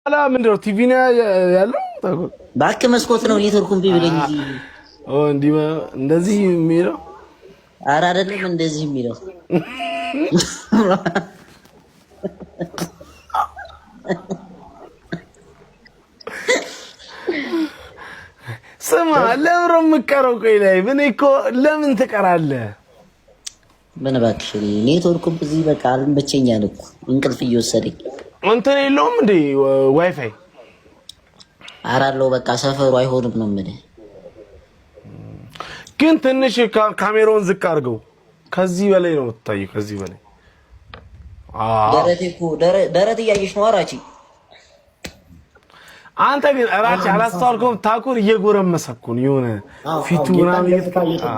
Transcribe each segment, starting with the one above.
አላ ምንድነው ቲቪ ነው ያለው? ባክ መስኮት ነው ኔትወርኩን ቢብለኝ እንጂ እንዴ እንደዚህ የሚለው ኧረ አይደለም እንደዚህ የሚለው ስማ ለምሮ የምትቀረው ቆይ ላይ ምን እኮ ለምን ትቀራለህ? ምን እባክሽ ኔትወርኩን እዚህ በቃ አልመቸኛል እኮ እንቅልፍ እየወሰደኝ እንትን የለውም እንዴ ዋይፋይ? ኧረ አለው በቃ ሰፈሩ አይሆንም ነው የምልህ። ግን ትንሽ ካሜራውን ዝቅ አድርገው። ከዚህ በላይ ነው የምትታየው። ከዚህ በላይ ደረቴ እኮ ደረት እያየሽ ነው። አራቺ አንተ ግን አራቺ አላስተዋልከውም? ታኩር እየጎረመሰ እኮ ነው የሆነ ፊቱ ምናምን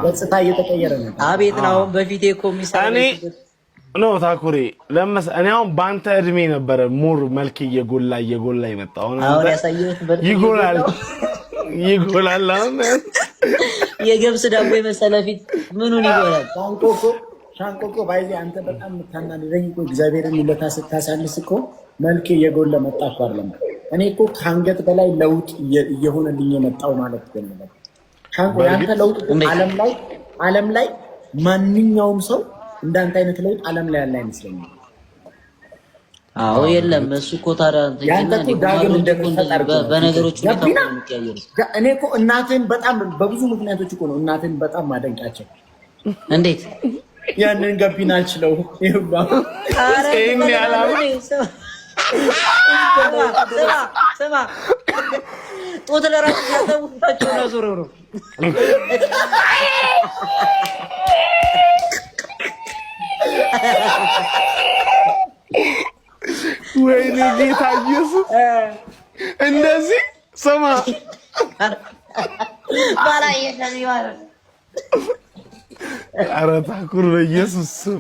ገጽታ እየተቀየረ ነው። አቤት ነው በፊቴ እኮ የሚሰራ ነው ታኩሬ ለምሳሌ እኔ አሁን ባንተ እድሜ ነበረ ሞር መልክ እየጎላ ይመጣው ነው። አሁን ያሳየሁት ይጎላል አሁን የገብስ ዳቦ የመሰለ ፊት ምኑን ይጎላል? ሻንቆቆ ባይዚ አንተ በጣም የምታናድደኝ እኮ እግዚአብሔርን ውለታ ስታሳልስ እኮ መልክ እየጎላ መጣ እኮ አይደለም። እኔ እኮ ከአንገት በላይ ለውጥ እየሆነልኝ የመጣው ማለት ነው። ሻንቆ ያንተ ለውጥ ዓለም ላይ ማንኛውም ሰው እንዳንተ አይነት ለውጥ ዓለም ላይ ያለ አይመስለኝም። አዎ የለም እሱ እኮ ታዲያ ያንተ እኮ ዳግም እንደተፈጠረ በነገሮች ሁሉ የሚቀያየር እኔ እኮ እናትን በጣም በብዙ ምክንያቶች እኮ ነው እናትን በጣም ማደንቃቸው። እንዴት ያንን ገቢና አልችለው ይሁባ አረ ያላማ ስማ ጦት ለራሱ ያተውታቸው ነው ዞሮ ነው ወይኔ ጌታ ኢየሱስ እንደዚህ ስማ ባላ ይሄን ይባላል። ኧረ ታኩር በኢየሱስ ስም